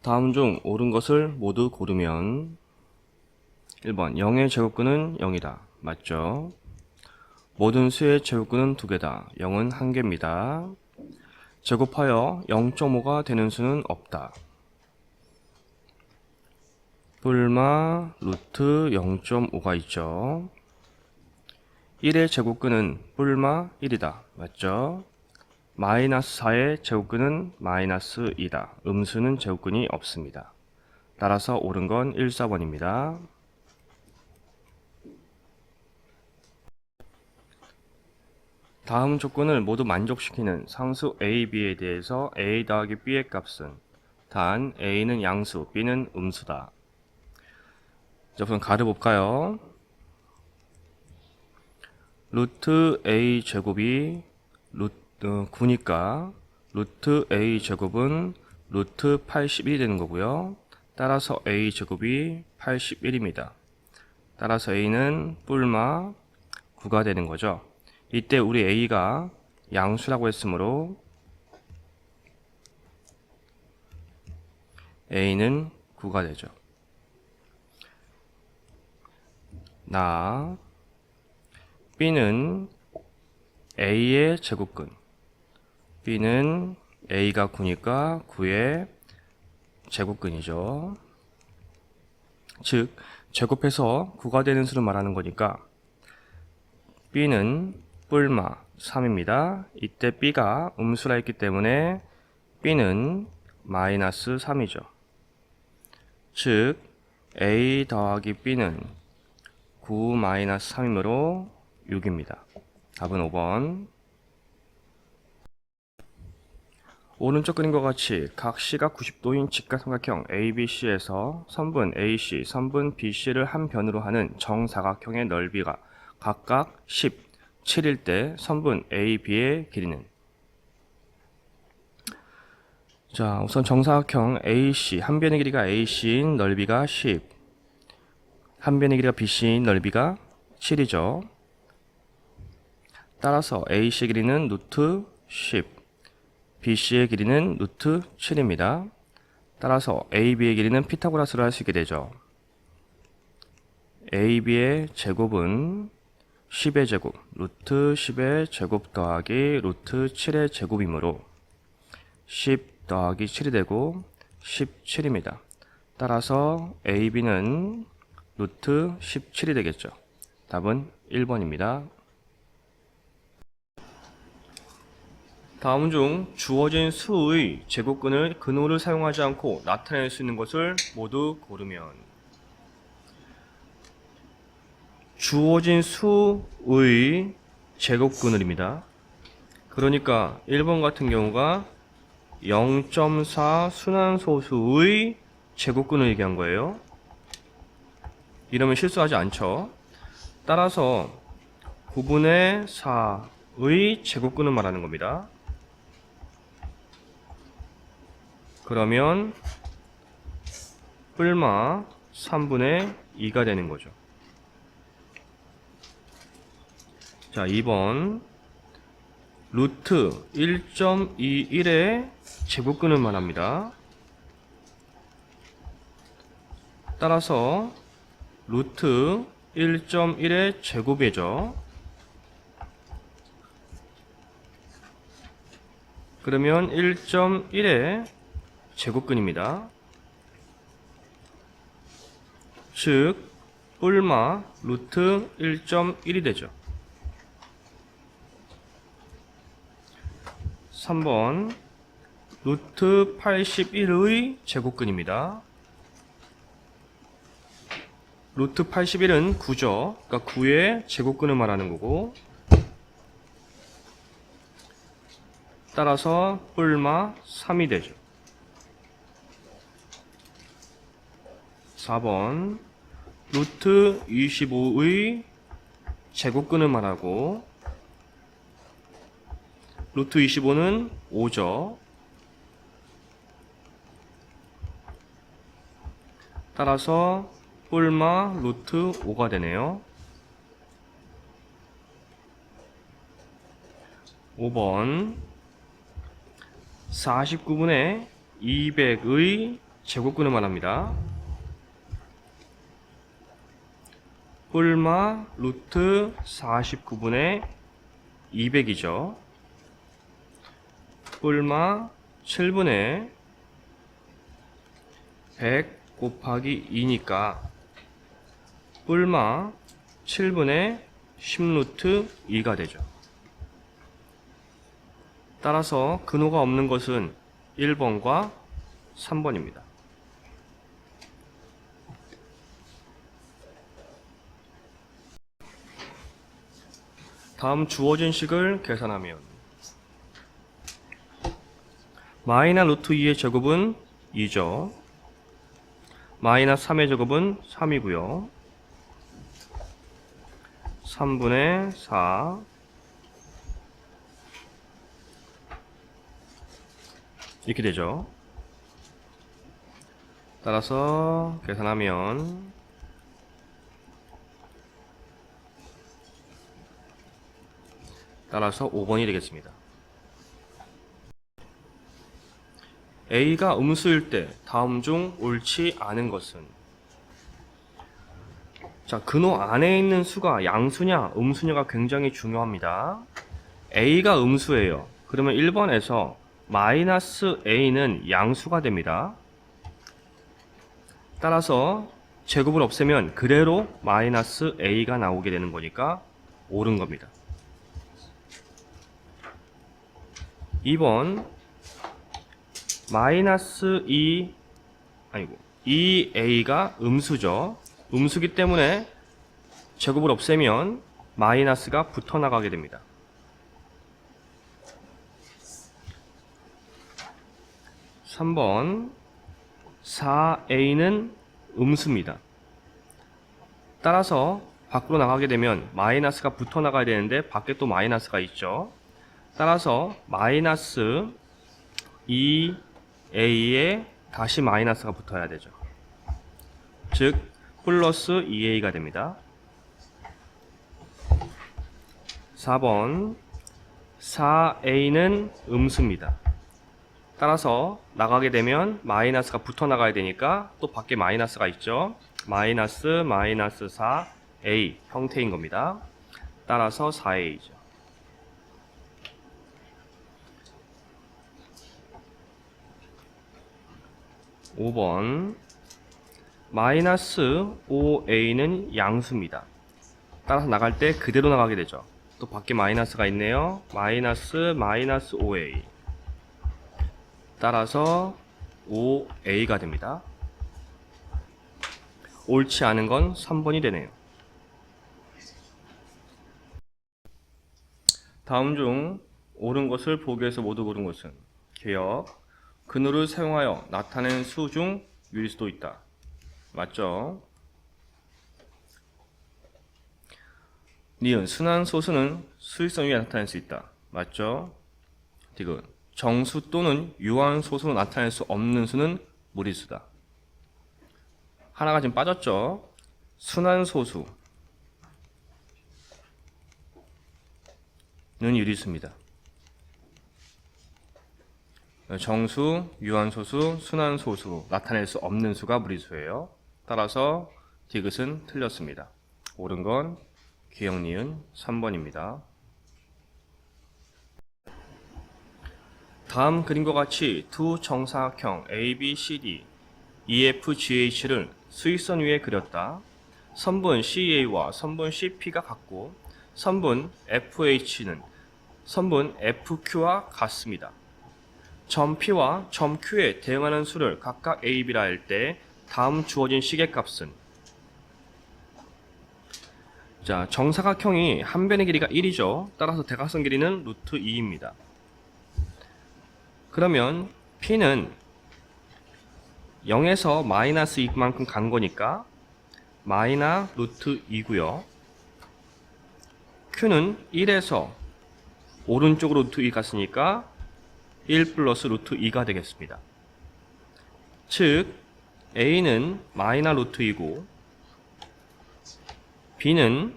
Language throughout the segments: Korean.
다음 중 옳은 것을 모두 고르면 1번 0의 제곱근은 0이다. 맞죠? 모든 수의 제곱근은 2개다. 0은 1개입니다. 제곱하여 0.5가 되는 수는 없다. 뿔마 루트 0.5가 있죠. 1의 제곱근은 뿔마 1이다. 맞죠? 마이너스 4의 제곱근은 마이너스 2다. 음수는 제곱근이 없습니다. 따라서 옳은 건 1, 4번입니다. 다음 조건을 모두 만족시키는 상수 a, b에 대해서 a 더하기 b의 값은 단 a는 양수, b는 음수다. 자, 우선 가려볼까요? 루트 a 제곱이 9니까 루트 a 제곱은 루트 81이 되는 거고요. 따라서 a 제곱이 81입니다. 따라서 a는 뿔마 9가 되는 거죠. 이때 우리 a가 양수라고 했으므로 a는 9가 되죠. 나 b는 a의 제곱근, b는 a가 9니까 9의 제곱근이죠. 즉 제곱해서 9가 되는 수를 말하는 거니까 b는 뿔마 3입니다. 이때 b가 음수라 했기 때문에 b는 마이너스 3이죠. 즉 a 더하기 b는 9 마이너스 3이므로 6입니다. 답은 5번. 오른쪽 그림과 같이 각 시각 90도인 직각삼각형 ABC에서 선분 AC, 선분 BC를 한 변으로 하는 정사각형의 넓이가 각각 10, 7일 때 선분 AB의 길이는? 자, 우선 정사각형 AC, 한 변의 길이가 AC인 넓이가 10, 한 변의 길이가 BC인 넓이가 7이죠. 따라서 AC의 길이는 루트 10, BC의 길이는 루트 7입니다. 따라서 AB의 길이는 피타고라스를 할 수 있게 되죠. AB의 제곱은 10의 제곱, 루트 10의 제곱 더하기 루트 7의 제곱이므로 10 더하기 7이 되고 17입니다. 따라서 AB는 루트 17이 되겠죠. 답은 1번입니다. 다음 중 주어진 수의 제곱근을 근호를 사용하지 않고 나타낼 수 있는 것을 모두 고르면? 주어진 수의 제곱근을입니다. 그러니까 1번 같은 경우가 0.4 순환소수의 제곱근을 얘기한 거예요. 이러면 실수하지 않죠. 따라서 9분의 4의 제곱근을 말하는 겁니다. 그러면 뿔마 3분의 2가 되는 거죠. 자, 2번 루트 1.21의 제곱근을 말합니다. 따라서 루트 1.1의 제곱이죠. 그러면 1.1의 제곱근입니다. 즉 뿔마 루트 1.1이 되죠. 3번 루트 81의 제곱근입니다. 루트 81은 9죠. 그러니까 9의 제곱근을 말하는 거고, 따라서 뿔마 3이 되죠. 4번 루트 25의 제곱근을 말하고, 루트 25는 5죠. 따라서 뿔마 루트 5가 되네요. 5번 49분의 200의 제곱근을 말합니다. 뿔마 루트 49분의 200이죠. 뿔마 7분의 100 곱하기 2니까 뿔마 7분의 10루트 2가 되죠. 따라서 근호가 없는 것은 1번과 3번입니다. 다음 주어진 식을 계산하면 마이너스 루트 2의 제곱은 2죠. 마이너스 3의 제곱은 3이고요. 3분의 4 이렇게 되죠. 따라서 계산하면 따라서 5번이 되겠습니다. A가 음수일 때 다음 중 옳지 않은 것은? 자, 근호 안에 있는 수가 양수냐 음수냐가 굉장히 중요합니다. A가 음수예요. 그러면 1번에서 마이너스 A는 양수가 됩니다. 따라서 제곱을 없애면 그대로 마이너스 A가 나오게 되는 거니까 옳은 겁니다. 2번 마이너스 2A가 음수죠. 음수기 때문에 제곱을 없애면 마이너스가 붙어 나가게 됩니다. 3번 4A는 음수입니다. 따라서 밖으로 나가게 되면 마이너스가 붙어 나가야 되는데 밖에 또 마이너스가 있죠. 따라서 마이너스 2A에 다시 마이너스가 붙어야 되죠. 즉 플러스 2A가 됩니다. 4번 4A는 음수입니다. 따라서 나가게 되면 마이너스가 붙어 나가야 되니까 또 밖에 마이너스가 있죠. 마이너스 4A 형태인 겁니다. 따라서 4A죠. (5번) 마이너스 5A는 양수입니다. 따라서 나갈 때 그대로 나가게 되죠. 또 밖에 마이너스가 있네요. 마이너스 5A 따라서 5A가 됩니다. 옳지 않은 건 3번이 되네요. 다음 중 옳은 것을 보기에서 모두 고른 것은? 개역 근호를 사용하여 나타낸 수 중 유리수도 있다. 맞죠? 니은 순환소수는 수직선 위에 나타낼 수 있다. 맞죠? 디귿 정수 또는 유한소수로 나타낼 수 없는 수는 무리수다. 하나가 지금 빠졌죠? 순환소수는 유리수입니다. 정수, 유한소수, 순환소수로 나타낼 수 없는 수가 무리수예요. 따라서 디귿은 틀렸습니다. 옳은 건 기역 니은 3번입니다. 다음 그림과 같이 두 정사각형 ABCD, EFGH를 수직선 위에 그렸다. 선분 CA와 선분 CP가 같고 선분 FH는 선분 FQ와 같습니다. 점 P와 점 Q에 대응하는 수를 각각 A, B라 할 때 다음 주어진 식의 값은? 자, 정사각형이 한 변의 길이가 1이죠. 따라서 대각선 길이는 루트 2입니다. 그러면 P는 0에서 마이너스 2만큼 간 거니까 마이너스 루트 2고요. Q는 1에서 오른쪽으로 루트 2 갔으니까 1 플러스 루트 2가 되겠습니다. 즉 A는 마이너스 루트 2고 B는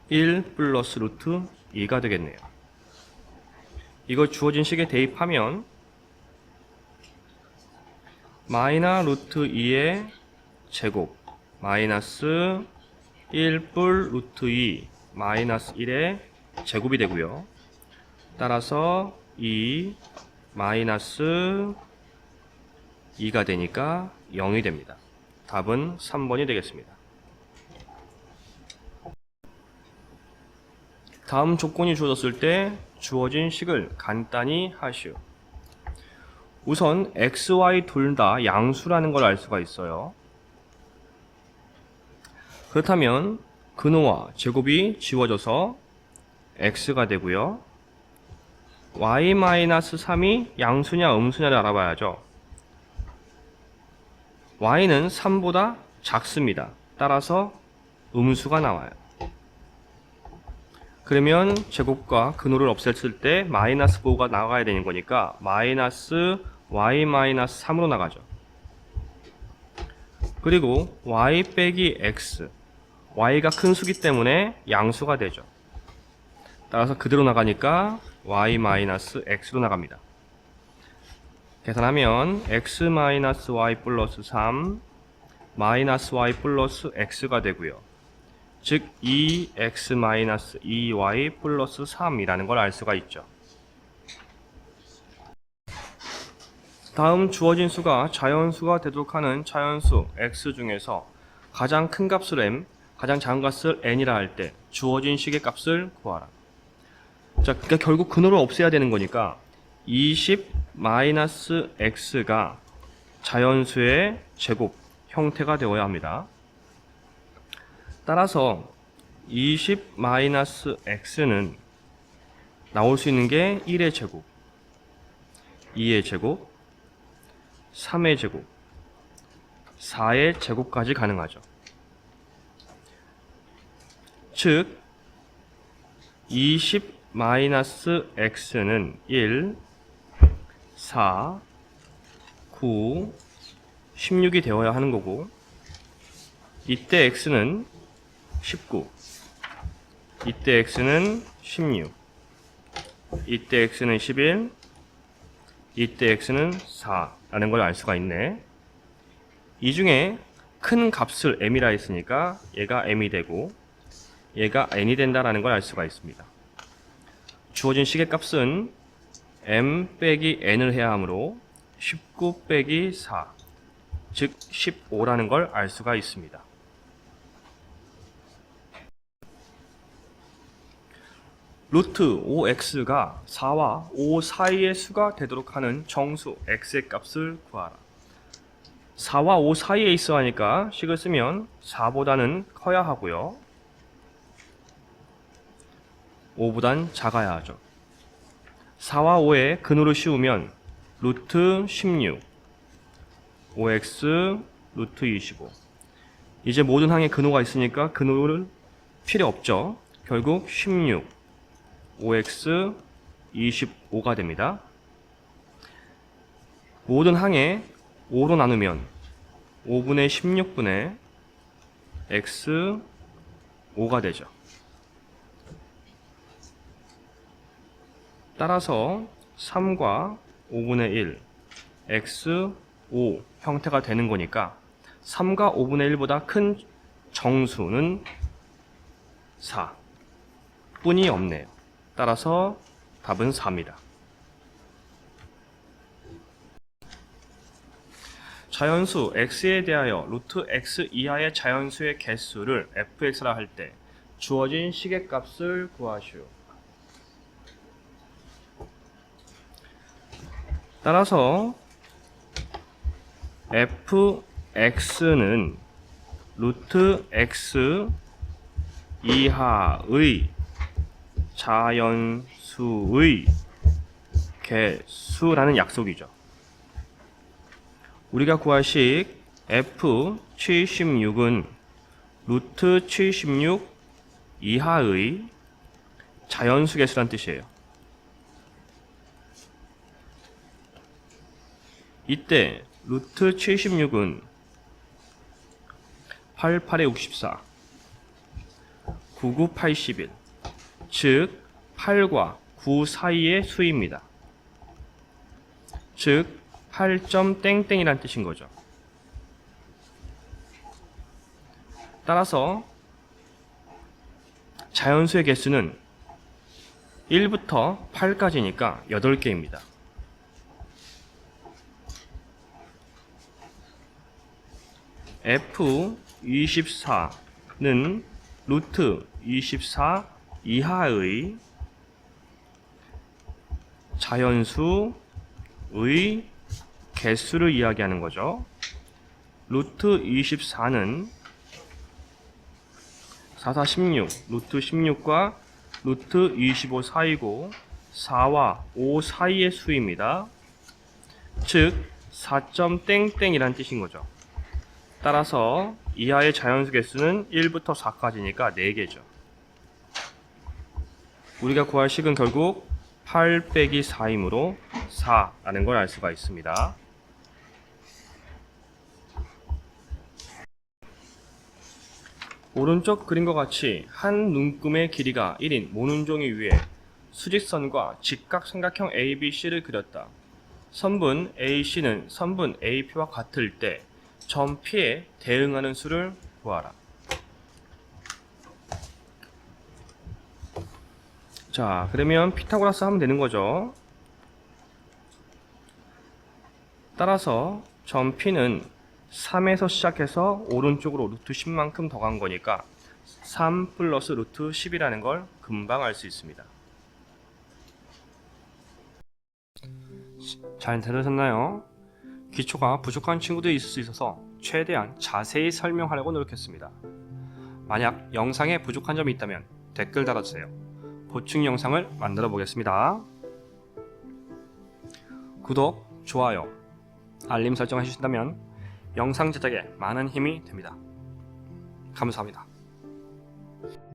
1 플러스 루트 2가 되겠네요. 이걸 주어진 식에 대입하면 마이너스 루트 2의 제곱 마이너스 1뿔 루트 2 마이너스 1의 제곱이 되고요. 따라서 2 마이너스 2가 되니까 0이 됩니다. 답은 3번이 되겠습니다. 다음 조건이 주어졌을 때 주어진 식을 간단히 하시오. 우선 x, y 둘 다 양수라는 걸 알 수가 있어요. 그렇다면 근호와 제곱이 지워져서 x가 되고요. y-3이 양수냐 음수냐를 알아봐야죠. y는 3보다 작습니다. 따라서 음수가 나와요. 그러면 제곱과 근호를 없앴을 때 마이너스 5가 나가야 되는 거니까 마이너스 y-3으로 나가죠. 그리고 y 빼기 x, y가 큰 수기 때문에 양수가 되죠. 따라서 그대로 나가니까 y-x로 나갑니다. 계산하면 x-y 플러스 3 마이너스 y 플러스 x가 되고요. 즉 2x-2y 플러스 3이라는 걸 알 수가 있죠. 다음 주어진 수가 자연수가 되도록 하는 자연수 x 중에서 가장 큰 값을 m, 가장 작은 값을 n이라 할 때 주어진 식의 값을 구하라. 자, 그러니까 결국 근호를 없애야 되는 거니까 20-x가 자연수의 제곱 형태가 되어야 합니다. 따라서 20-x는 나올 수 있는 게 1의 제곱, 2의 제곱, 3의 제곱, 4의 제곱까지 가능하죠. 즉 20-x는 1, 4, 9, 16이 되어야 하는 거고, 이때 x는 19, 이때 x는 16, 이때 x는 11, 이때 x는 4라는 걸 알 수가 있네. 이 중에 큰 값을 m이라 했으니까 얘가 m이 되고 얘가 n이 된다라는 걸 알 수가 있습니다. 주어진 식의 값은 m 빼기 n을 해야 하므로 19 빼기 4, 즉 15라는 걸 알 수가 있습니다. 루트 5x가 4와 5 사이의 수가 되도록 하는 정수 x의 값을 구하라. 4와 5 사이에 있어 하니까 식을 쓰면 4보다는 커야 하고요. 5보단 작아야 하죠. 4와 5의 근호를 씌우면 루트 16, 5x 루트 25. 이제 모든 항에 근호가 있으니까 근호를 필요 없죠. 결국 16, 5x 25가 됩니다. 모든 항에 5로 나누면 5분의 16분의 x 5가 되죠. 따라서 3과 5분의 1 x 5 형태가 되는 거니까 3과 5분의 1보다 큰 정수는 4 뿐이 없네요. 따라서 답은 4입니다. 자연수 x에 대하여 루트 x 이하의 자연수의 개수를 fx라 할 때 주어진 식의 값을 구하시오. 따라서 fx는 루트 x 이하의 자연수의 개수라는 약속이죠. 우리가 구할 식 f76은 루트 76 이하의 자연수 개수란 뜻이에요. 이때 루트 76은 88에 64, 99, 81, 즉 8과 9 사이의 수입니다. 즉 8점 땡땡이란 뜻인 거죠. 따라서 자연수의 개수는 1부터 8까지니까 8개입니다. F24는 루트 24 이하의 자연수의 개수를 이야기하는 거죠. 루트 24는 44, 16, 루트 16과 루트 25 사이고 4와 5 사이의 수입니다. 즉 4점 땡땡이란 뜻인 거죠. 따라서 이하의 자연수 개수는 1부터 4까지니까 4개죠. 우리가 구할 식은 결국 8 빼기 4이므로 4라는 걸 알 수가 있습니다. 오른쪽 그림과 같이 한 눈금의 길이가 1인 모눈종이 위에 수직선과 직각삼각형 ABC를 그렸다. 선분 AC는 선분 AP와 같을 때 점 P에 대응하는 수를 구하라. 자, 그러면 피타고라스 하면 되는 거죠. 따라서 점 P는 3에서 시작해서 오른쪽으로 루트 10만큼 더 간 거니까 3 플러스 루트 10이라는 걸 금방 알 수 있습니다. 잘 들으셨나요? 기초가 부족한 친구들이 있을 수 있어서 최대한 자세히 설명하려고 노력했습니다. 만약 영상에 부족한 점이 있다면 댓글 달아주세요. 보충 영상을 만들어 보겠습니다. 구독, 좋아요, 알림 설정 해주신다면 영상 제작에 많은 힘이 됩니다. 감사합니다.